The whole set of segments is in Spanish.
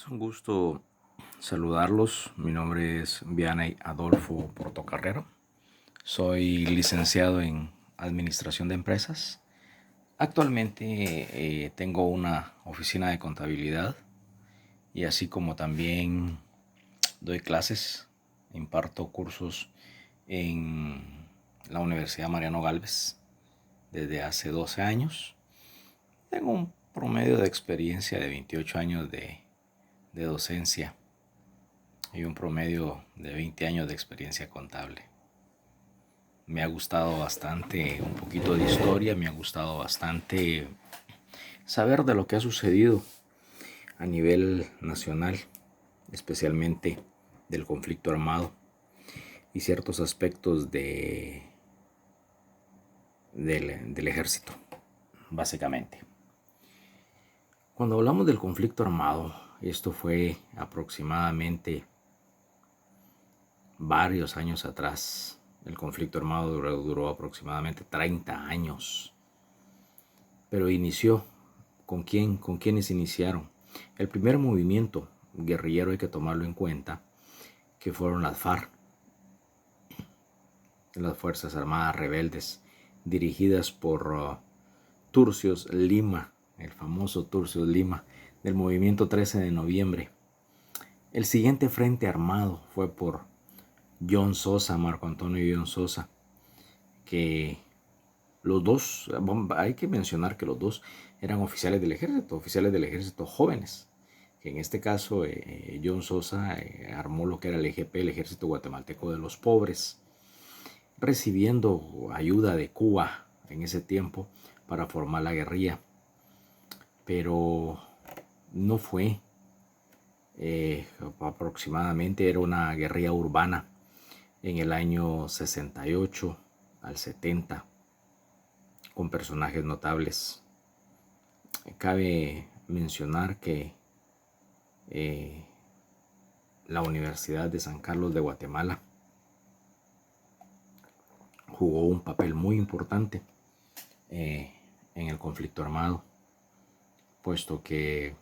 Es un gusto saludarlos. Mi nombre es Vianey Adolfo Portocarrero. Soy licenciado en Administración de Empresas. Actualmente tengo una oficina de contabilidad y así como también doy clases, imparto cursos en la Universidad Mariano Gálvez desde hace 12 años. Tengo un promedio de experiencia de 28 años de docencia y un promedio de 20 años de experiencia contable. Me ha gustado bastante un poquito de historia, me ha gustado bastante saber de lo que ha sucedido a nivel nacional, especialmente del conflicto armado y ciertos aspectos del ejército, básicamente. Cuando hablamos del conflicto armado, esto fue aproximadamente varios años atrás. El conflicto armado duró aproximadamente 30 años. Pero inició. ¿Con quién? ¿Con quiénes iniciaron? El primer movimiento guerrillero, hay que tomarlo en cuenta, que fueron las FARC, las Fuerzas Armadas Rebeldes, dirigidas por Turcios Lima, el famoso Turcios Lima, del movimiento 13 de noviembre. El siguiente frente armado fue por John Sosa, Marco Antonio John Sosa, que los dos, hay que mencionar que los dos eran oficiales del ejército jóvenes, que en este caso John Sosa armó lo que era el EGP, el Ejército Guatemalteco de los Pobres, recibiendo ayuda de Cuba en ese tiempo para formar la guerrilla, pero no fue, aproximadamente era una guerrilla urbana en el año 68 al 70, con personajes notables. Cabe mencionar que la Universidad de San Carlos de Guatemala jugó un papel muy importante en el conflicto armado, puesto que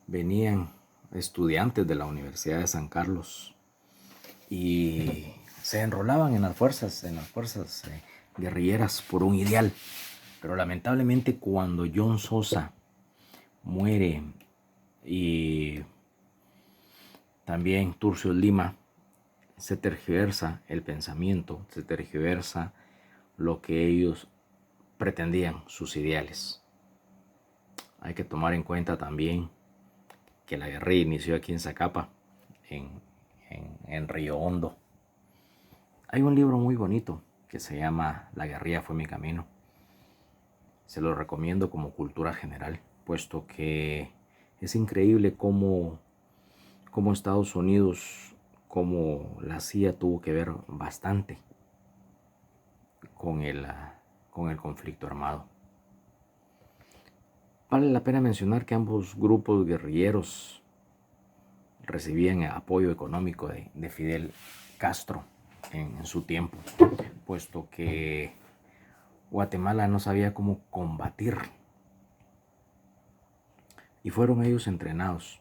venían estudiantes de la Universidad de San Carlos y se enrolaban en las fuerzas guerrilleras por un ideal. Pero lamentablemente cuando John Sosa muere y también Turcios Lima, se tergiversa el pensamiento, se tergiversa lo que ellos pretendían, sus ideales. Hay que tomar en cuenta también que la guerrilla inició aquí en Zacapa, en Río Hondo. Hay un libro muy bonito que se llama La guerrilla fue mi camino. Se lo recomiendo como cultura general, puesto que es increíble cómo Estados Unidos, cómo la CIA tuvo que ver bastante con el conflicto armado. Vale la pena mencionar que ambos grupos guerrilleros recibían apoyo económico de Fidel Castro en su tiempo, puesto que Guatemala no sabía cómo combatir y fueron ellos entrenados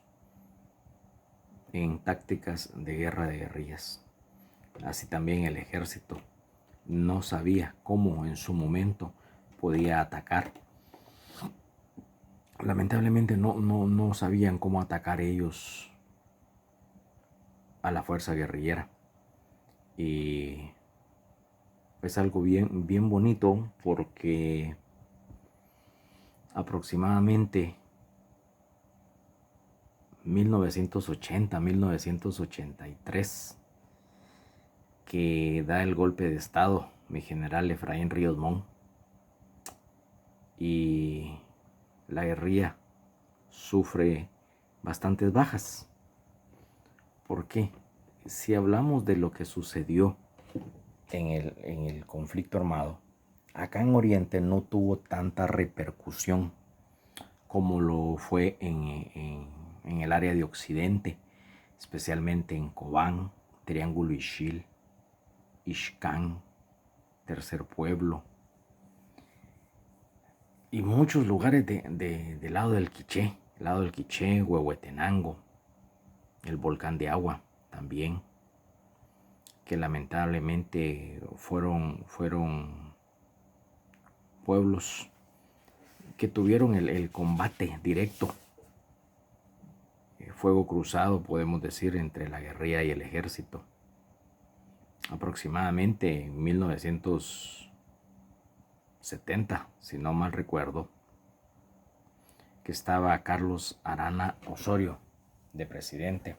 en tácticas de guerra de guerrillas. Así también el ejército no sabía cómo en su momento podía atacar. Lamentablemente no sabían cómo atacar ellos a la fuerza guerrillera. Y es algo bien bonito porque aproximadamente 1983 que da el golpe de estado mi general Efraín Ríos Montt, y la guerrilla sufre bastantes bajas. ¿Por qué? Si hablamos de lo que sucedió en el conflicto armado, acá en Oriente no tuvo tanta repercusión como lo fue en el área de Occidente, especialmente en Cobán, Triángulo Ixil, Ixcán, Tercer Pueblo y muchos lugares del lado del Quiché, el lado del Quiché, Huehuetenango, el volcán de Agua también, que lamentablemente fueron pueblos que tuvieron el combate directo, fuego cruzado, podemos decir, entre la guerrilla y el ejército. Aproximadamente en 1970, si no mal recuerdo, que estaba Carlos Arana Osorio de presidente,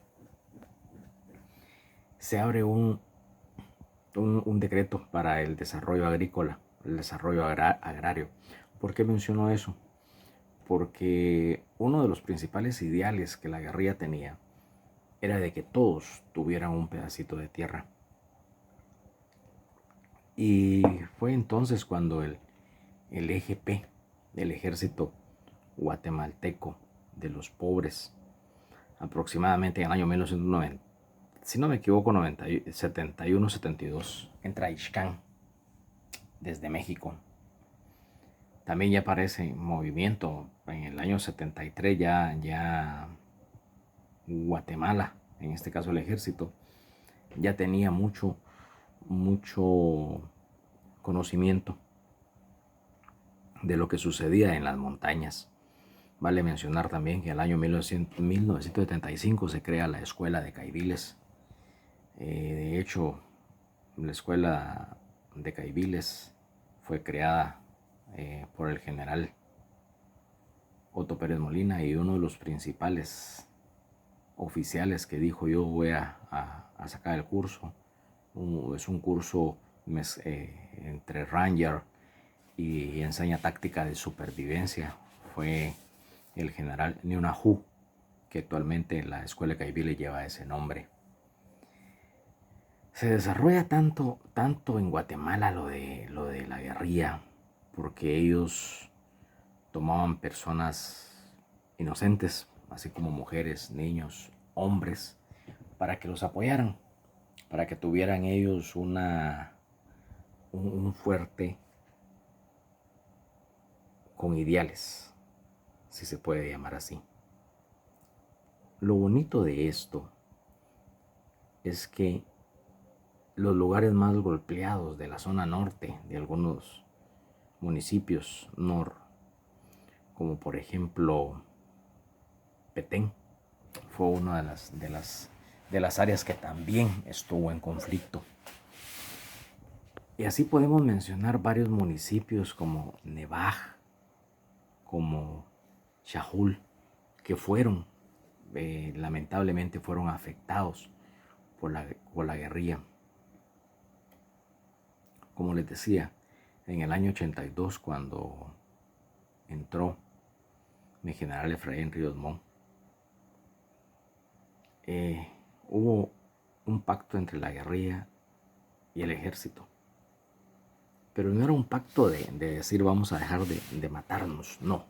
se abre un decreto para el desarrollo agrícola, el desarrollo agrario. ¿Por qué menciono eso? Porque uno de los principales ideales que la guerrilla tenía era de que todos tuvieran un pedacito de tierra. Y fue entonces cuando el EGP, el Ejército Guatemalteco de los Pobres, aproximadamente en el año 1990, si no me equivoco, 71-72, entra a Ixcán desde México. También ya aparece movimiento en el año 73, ya Guatemala, en este caso el ejército, ya tenía mucho conocimiento de lo que sucedía en las montañas. Vale mencionar también que en el año 1975 se crea la Escuela de Caibiles. De hecho, la Escuela de Caibiles fue creada por el general Otto Pérez Molina, y uno de los principales oficiales que dijo: yo voy a sacar el curso. Es un curso entre Ranger y enseña táctica de supervivencia. Fue el general Niunahu, que actualmente la Escuela de Caibiles lleva ese nombre. Se desarrolla tanto en Guatemala lo de la guerrilla, porque ellos tomaban personas inocentes, así como mujeres, niños, hombres, para que los apoyaran, para que tuvieran ellos un fuerte con ideales, si se puede llamar así. Lo bonito de esto es que los lugares más golpeados de la zona norte de algunos municipios como por ejemplo Petén, fue una de las áreas que también estuvo en conflicto. Y así podemos mencionar varios municipios como Nevaj, como Xajul, que lamentablemente fueron afectados por la guerrilla. Como les decía, en el año 82, cuando entró mi general Efraín Ríos Montt, hubo un pacto entre la guerrilla y el ejército. Pero no era un pacto de decir vamos a dejar de matarnos, no.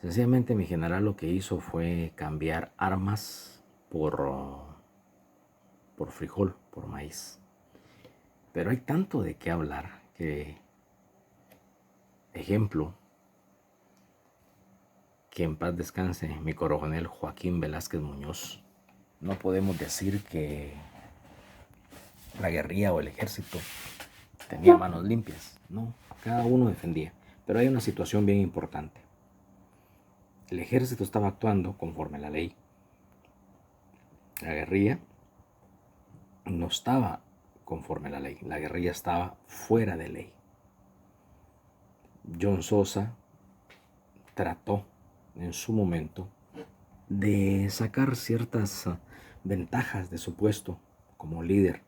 Sencillamente mi general lo que hizo fue cambiar armas por frijol, por maíz. Pero hay tanto de qué hablar que, ejemplo, que en paz descanse mi coronel Joaquín Velázquez Muñoz. No podemos decir que la guerrilla o el ejército tenía manos limpias, no, cada uno defendía. Pero hay una situación bien importante. El ejército estaba actuando conforme a la ley. La guerrilla no estaba conforme a la ley. La guerrilla estaba fuera de ley. John Sosa trató en su momento de sacar ciertas ventajas de su puesto como líder,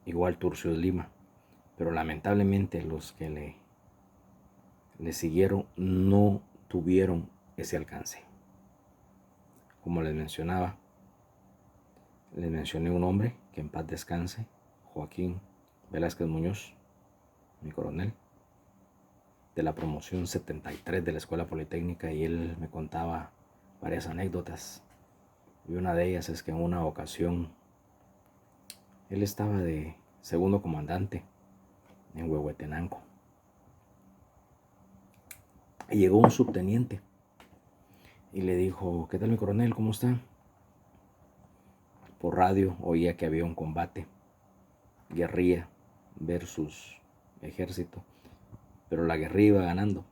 igual Turcios Lima, pero lamentablemente los que le siguieron no tuvieron ese alcance. Como les mencionaba, les mencioné un hombre que en paz descanse, Joaquín Velázquez Muñoz, mi coronel, de la promoción 73 de la Escuela Politécnica, y él me contaba varias anécdotas. Y una de ellas es que en una ocasión él estaba de segundo comandante en Huehuetenango y llegó un subteniente y le dijo, ¿qué tal mi coronel? ¿Cómo está? Por radio oía que había un combate, guerrilla versus ejército, pero la guerrilla iba ganando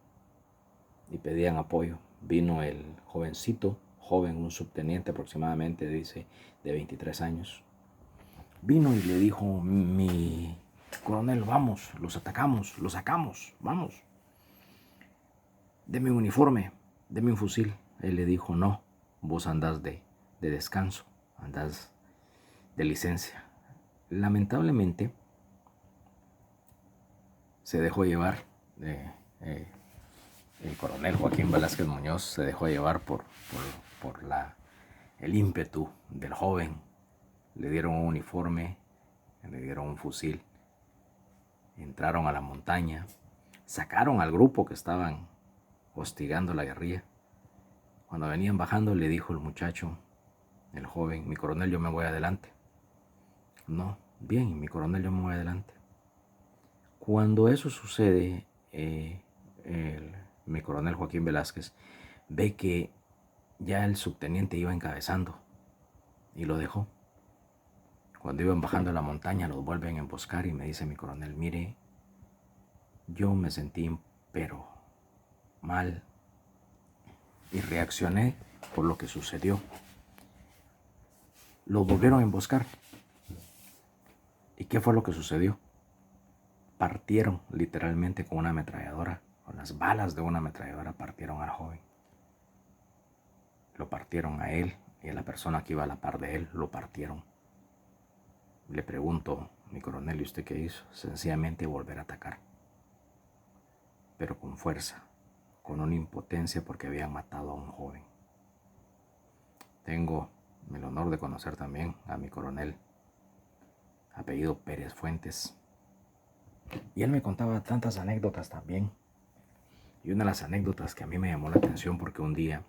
y pedían apoyo. Vino el jovencito, joven, un subteniente aproximadamente, dice, de 23 años. Vino y le dijo, mi coronel, vamos, los atacamos, los sacamos, vamos. Deme un uniforme, deme un fusil. Él le dijo, no, vos andás de descanso, andás de licencia. Lamentablemente se dejó llevar, el coronel Joaquín Velázquez Muñoz se dejó llevar por el ímpetu del joven. Le dieron un uniforme, le dieron un fusil, entraron a la montaña, sacaron al grupo que estaban hostigando la guerrilla. Cuando venían bajando le dijo el muchacho, el joven, mi coronel, yo me voy adelante. No, bien, mi coronel, yo me voy adelante. Cuando eso sucede, mi coronel Joaquín Velázquez ve que ya el subteniente iba encabezando y lo dejó. Cuando iban bajando la montaña los vuelven a emboscar y me dice mi coronel, mire, yo me sentí pero mal y reaccioné por lo que sucedió. Los volvieron a emboscar. ¿Y qué fue lo que sucedió? Partieron literalmente con una ametralladora, con las balas de una ametralladora partieron al joven. Lo partieron a él y a la persona que iba a la par de él, lo partieron. Le pregunto, mi coronel, ¿y usted qué hizo? Sencillamente volver a atacar, pero con fuerza, con una impotencia porque habían matado a un joven. Tengo el honor de conocer también a mi coronel, apellido Pérez Fuentes, y él me contaba tantas anécdotas también. Y una de las anécdotas que a mí me llamó la atención porque un día,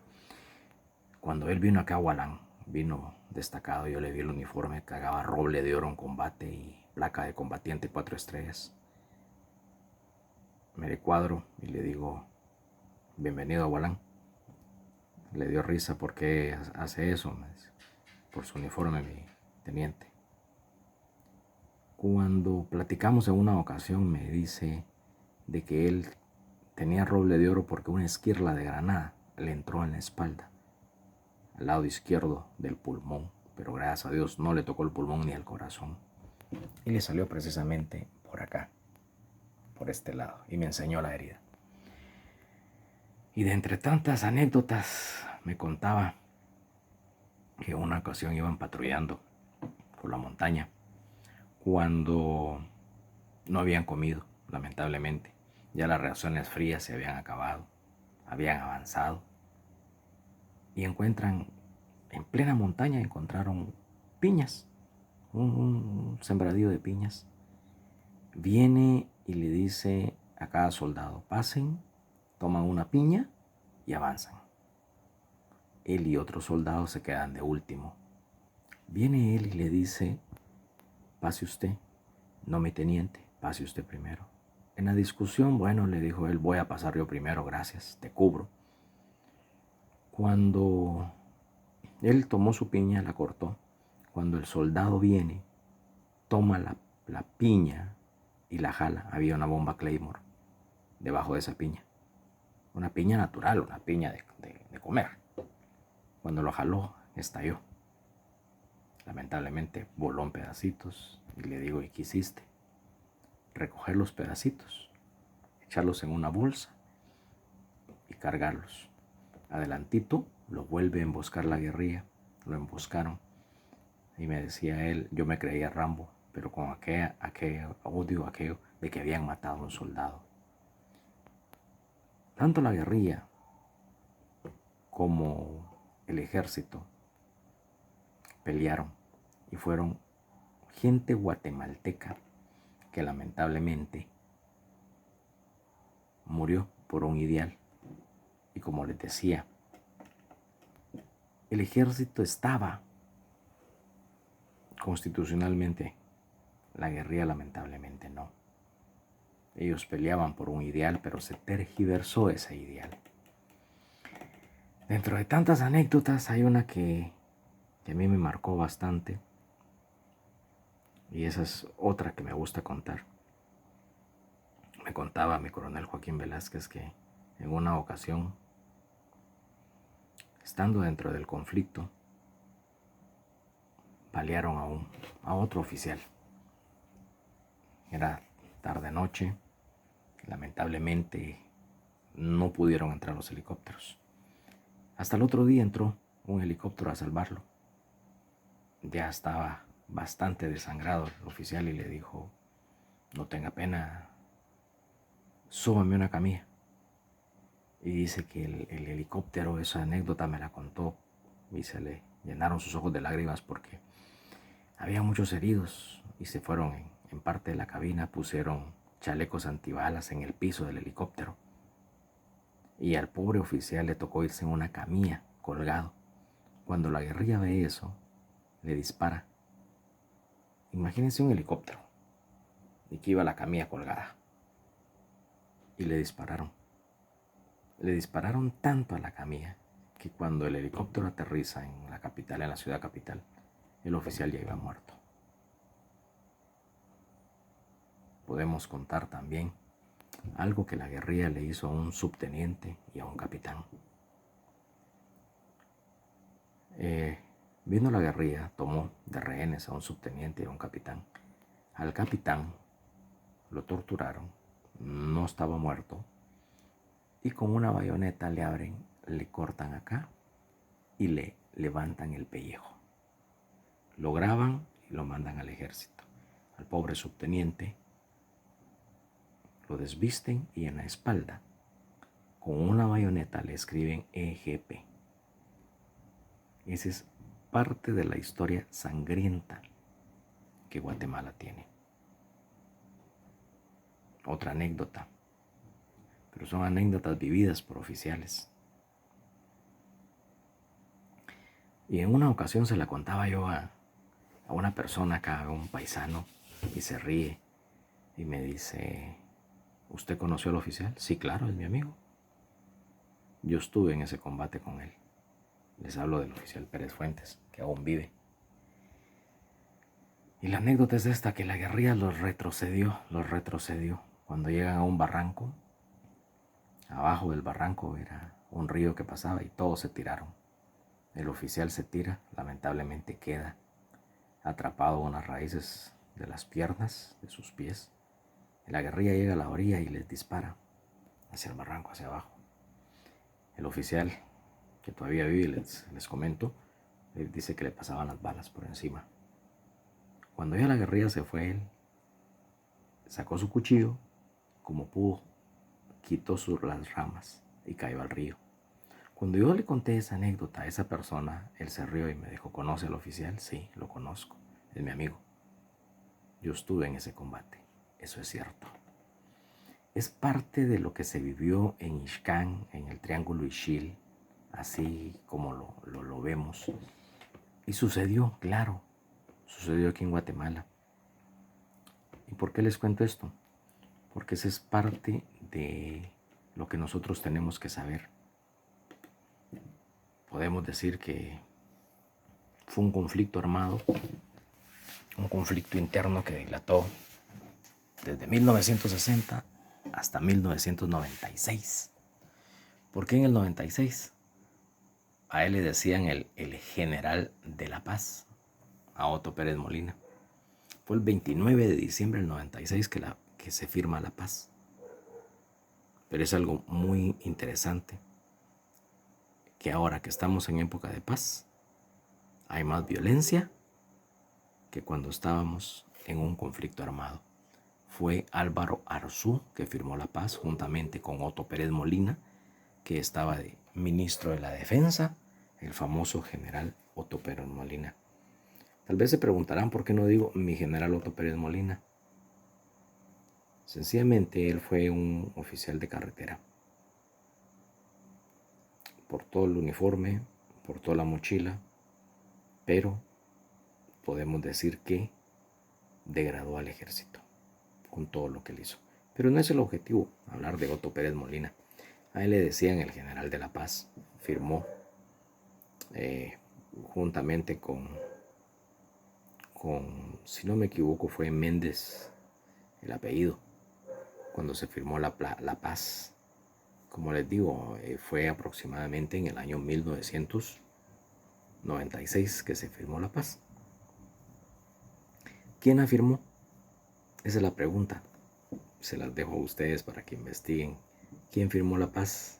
cuando él vino acá a Hualán, vino destacado, yo le vi el uniforme, cargaba roble de oro en combate y placa de combatiente 4 estrellas. Me le cuadro y le digo, bienvenido a Hualán. Le dio risa porque hace eso, por su uniforme, mi teniente. Cuando platicamos en una ocasión me dice de que él tenía roble de oro porque una esquirla de granada le entró en la espalda, al lado izquierdo del pulmón, pero gracias a Dios no le tocó el pulmón ni el corazón. Y le salió precisamente por acá, por este lado, y me enseñó la herida. Y de entre tantas anécdotas me contaba que una ocasión iban patrullando por la montaña cuando no habían comido, lamentablemente. Ya las reacciones frías se habían acabado, habían avanzado y encuentran, en plena montaña encontraron piñas, un sembradío de piñas. Viene y le dice a cada soldado, pasen, toman una piña y avanzan. Él y otros soldados se quedan de último. Viene él y le dice, pase usted, no mi teniente, pase usted primero. En la discusión, bueno, le dijo él, voy a pasar yo primero, gracias, te cubro. Cuando él tomó su piña, la cortó. Cuando el soldado viene, toma la piña y la jala. Había una bomba Claymore debajo de esa piña. Una piña natural, una piña de comer. Cuando lo jaló, estalló. Lamentablemente voló en pedacitos y le digo, ¿y qué hiciste? Recoger los pedacitos, echarlos en una bolsa y cargarlos. Adelantito lo vuelve a emboscar la guerrilla, lo emboscaron y me decía él, yo me creía Rambo, pero con aquel odio, aquello de que habían matado a un soldado. Tanto la guerrilla como el ejército pelearon y fueron gente guatemalteca que lamentablemente murió por un ideal. Y como les decía, el ejército estaba constitucionalmente, la guerrilla lamentablemente no. Ellos peleaban por un ideal, pero se tergiversó ese ideal. Dentro de tantas anécdotas hay una que a mí me marcó bastante, y esa es otra que me gusta contar. Me contaba mi coronel Joaquín Velázquez que en una ocasión, estando dentro del conflicto, balearon a otro oficial. Era tarde noche, lamentablemente no pudieron entrar los helicópteros. Hasta el otro día entró un helicóptero a salvarlo. Ya estaba bastante desangrado el oficial y le dijo: no tenga pena, súbame una camilla. Y dice que el helicóptero, esa anécdota me la contó y se le llenaron sus ojos de lágrimas porque había muchos heridos y se fueron en parte de la cabina, pusieron chalecos antibalas en el piso del helicóptero. Y al pobre oficial le tocó irse en una camilla colgado. Cuando la guerrilla ve eso, le dispara. Imagínense un helicóptero y que iba la camilla colgada. Y le dispararon. Le dispararon tanto a la camilla que cuando el helicóptero aterriza en la capital, en la ciudad capital, el oficial ya iba muerto. Podemos contar también algo que la guerrilla le hizo a un subteniente y a un capitán. Vino la guerrilla, tomó de rehenes a un subteniente y a un capitán. Al capitán lo torturaron, no estaba muerto, y con una bayoneta le abren, le cortan acá y le levantan el pellejo. Lo graban y lo mandan al ejército. Al pobre subteniente lo desvisten y en la espalda con una bayoneta le escriben EGP. Esa es parte de la historia sangrienta que Guatemala tiene. Otra anécdota, pero son anécdotas vividas por oficiales. Y en una ocasión se la contaba yo a una persona acá, a un paisano, y se ríe y me dice: ¿usted conoció al oficial? Sí, claro, es mi amigo. Yo estuve en ese combate con él. Les hablo del oficial Pérez Fuentes, que aún vive. Y la anécdota es esta, que la guerrilla los retrocedió. Cuando llegan a un barranco, abajo del barranco era un río que pasaba y todos se tiraron. El oficial se tira, lamentablemente queda atrapado en unas raíces de las piernas, de sus pies. Y la guerrilla llega a la orilla y les dispara hacia el barranco, hacia abajo. El oficial, que todavía vive, les comento, él dice que le pasaban las balas por encima. Cuando ya la guerrilla se fue, él sacó su cuchillo, como pudo, quitó las ramas y cayó al río. Cuando yo le conté esa anécdota a esa persona, él se rió y me dijo: ¿conoce al oficial? Sí, lo conozco, es mi amigo. Yo estuve en ese combate, eso es cierto. Es parte de lo que se vivió en Ixcán, en el Triángulo Ixil, así como lo vemos. Y sucedió, claro, sucedió aquí en Guatemala. ¿Y por qué les cuento esto? Porque esa es parte de lo que nosotros tenemos que saber. Podemos decir que fue un conflicto armado, un conflicto interno que dilató desde 1960 hasta 1996. ¿Por qué en el 96? A él le decían el general de la paz, a Otto Pérez Molina. Fue el 29 de diciembre del 96 que se firma la paz. Pero es algo muy interesante, que ahora que estamos en época de paz, hay más violencia que cuando estábamos en un conflicto armado. Fue Álvaro Arzú que firmó la paz juntamente con Otto Pérez Molina, que estaba de ministro de la Defensa, el famoso general Otto Pérez Molina. Tal vez se preguntarán por qué no digo mi general Otto Pérez Molina. Sencillamente él fue un oficial de carretera. Portó el uniforme, portó la mochila, pero podemos decir que degradó al ejército con todo lo que él hizo. Pero no es el objetivo hablar de Otto Pérez Molina. A él le decían el general de la paz. Firmó juntamente si no me equivoco, fue Méndez el apellido, cuando se firmó la paz. Como les digo, fue aproximadamente en el año 1996 que se firmó la paz. ¿Quién la firmó? Esa es la pregunta. Se las dejo a ustedes para que investiguen. ¿Quién firmó la paz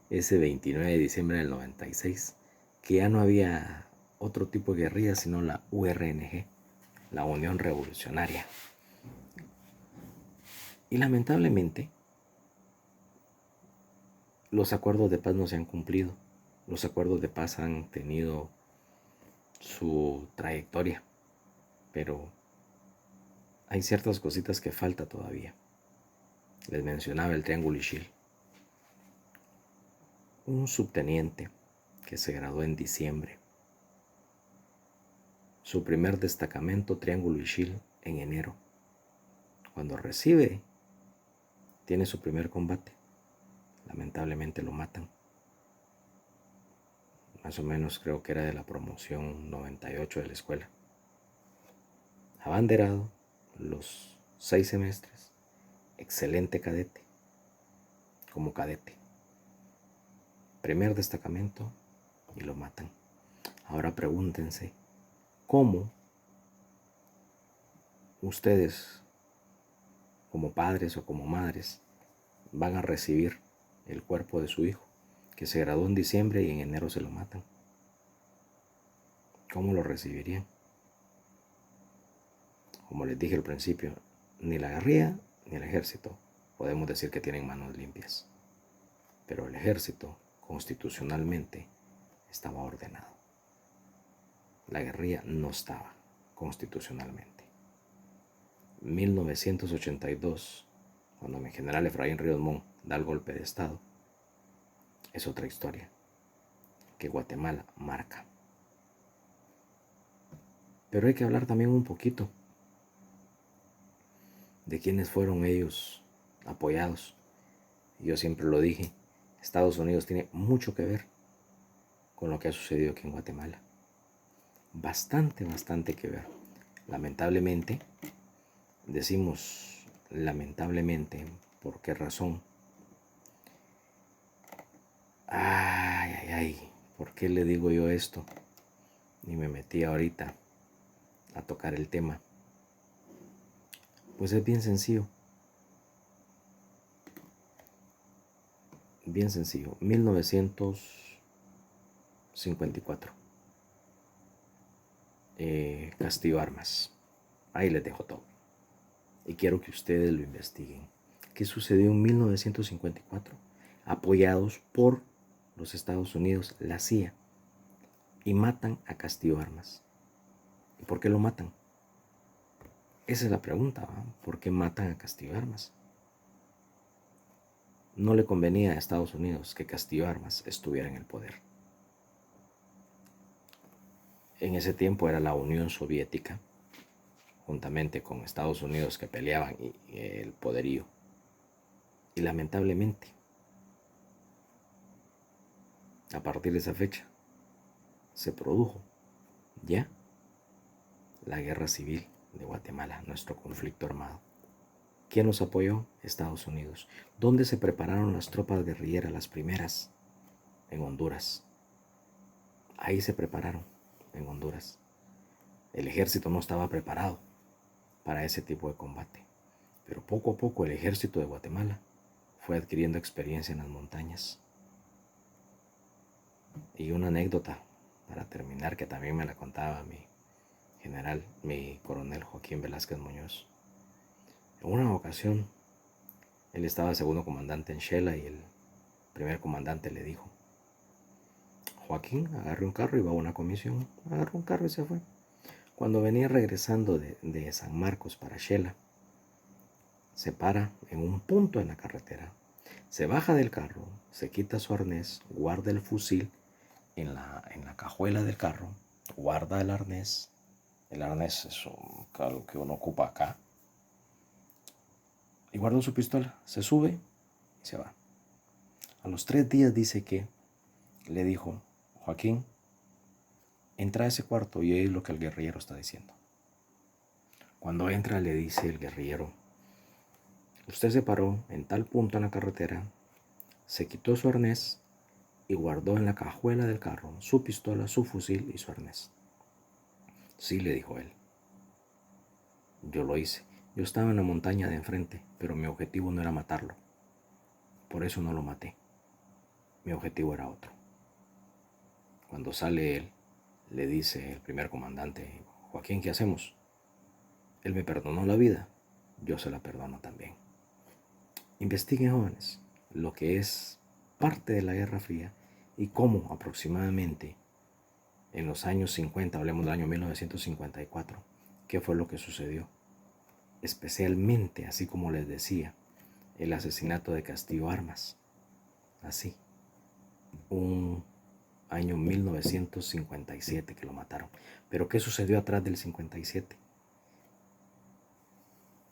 ese 29 de diciembre del 96? Que ya no había otro tipo de guerrilla sino la URNG, la Unión Revolucionaria. Y lamentablemente los acuerdos de paz no se han cumplido. Los acuerdos de paz han tenido su trayectoria, pero hay ciertas cositas que falta todavía. Les mencionaba el Triángulo Ishil. Un subteniente que se graduó en diciembre. Su primer destacamento, Triángulo Ishil, en enero. Cuando tiene su primer combate, lamentablemente lo matan. Más o menos creo que era de la promoción 98 de la escuela. Abanderado los 6 semestres, excelente cadete, como cadete. Primer destacamento y lo matan. Ahora pregúntense, ¿cómo ustedes, como padres o como madres, van a recibir el cuerpo de su hijo, que se graduó en diciembre y en enero se lo matan? ¿Cómo lo recibirían? Como les dije al principio, ni la guerrilla ni el ejército podemos decir que tienen manos limpias, pero el ejército constitucionalmente estaba ordenado. La guerrilla no estaba constitucionalmente. 1982, cuando mi general Efraín Ríos Montt da el golpe de estado, es otra historia que Guatemala marca. Pero hay que hablar también un poquito de quiénes fueron ellos apoyados. Yo siempre lo dije, Estados Unidos tiene mucho que ver con lo que ha sucedido aquí en Guatemala. Bastante que ver. Lamentablemente, decimos lamentablemente, ¿por qué razón? ¿Por qué le digo yo esto? Y me metí ahorita a tocar el tema. Pues es bien sencillo. Bien sencillo. 1954. Castillo Armas. Ahí les dejo todo. Y quiero que ustedes lo investiguen. ¿Qué sucedió en 1954? Apoyados por los Estados Unidos, la CIA, y matan a Castillo Armas. ¿Y por qué lo matan? Esa es la pregunta, ¿va? ¿Por qué matan a Castillo Armas? No le convenía a Estados Unidos que Castillo Armas estuviera en el poder. En ese tiempo era la Unión Soviética, juntamente con Estados Unidos, que peleaban el poderío. Y lamentablemente, a partir de esa fecha, se produjo ya la guerra civil de Guatemala, nuestro conflicto armado. ¿Quién nos apoyó? Estados Unidos. ¿Dónde se prepararon las tropas guerrilleras, las primeras? En Honduras. Ahí se prepararon, en Honduras. El ejército no estaba preparado para ese tipo de combate, pero poco a poco el ejército de Guatemala fue adquiriendo experiencia en las montañas. Y una anécdota para terminar, que también me la contaba mi general, mi coronel Joaquín Velázquez Muñoz. En una ocasión, él estaba segundo comandante en Shela y el primer comandante le dijo: Joaquín, agarre un carro y va a una comisión. Agarró un carro y se fue. Cuando venía regresando de San Marcos para Shela, se para en un punto en la carretera, se baja del carro, se quita su arnés, guarda el fusil en la cajuela del carro, guarda el arnés es algo que uno ocupa acá, y guardó su pistola, se sube y se va. A los 3 días dice que le dijo Joaquín, entra a ese cuarto y oí lo que el guerrillero está diciendo. Cuando entra le dice el guerrillero, usted se paró en tal punto en la carretera, se quitó su arnés y guardó en la cajuela del carro su pistola, su fusil y su arnés. Sí, le dijo él. Yo lo hice. Yo estaba en la montaña de enfrente, pero mi objetivo no era matarlo. Por eso no lo maté. Mi objetivo era otro. Cuando sale él, le dice el primer comandante, Joaquín, ¿qué hacemos? Él me perdonó la vida, yo se la perdono también. Investiguen, jóvenes, lo que es parte de la Guerra Fría y cómo aproximadamente en los años 50, hablemos del año 1954, qué fue lo que sucedió. Especialmente, así como les decía, el asesinato de Castillo Armas. Así, un año 1957 que lo mataron. Pero ¿qué sucedió atrás del 57?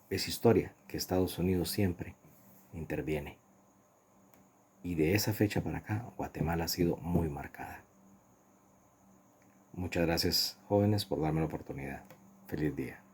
Es historia que Estados Unidos siempre interviene. Y de esa fecha para acá, Guatemala ha sido muy marcada. Muchas gracias, jóvenes, por darme la oportunidad. Feliz día.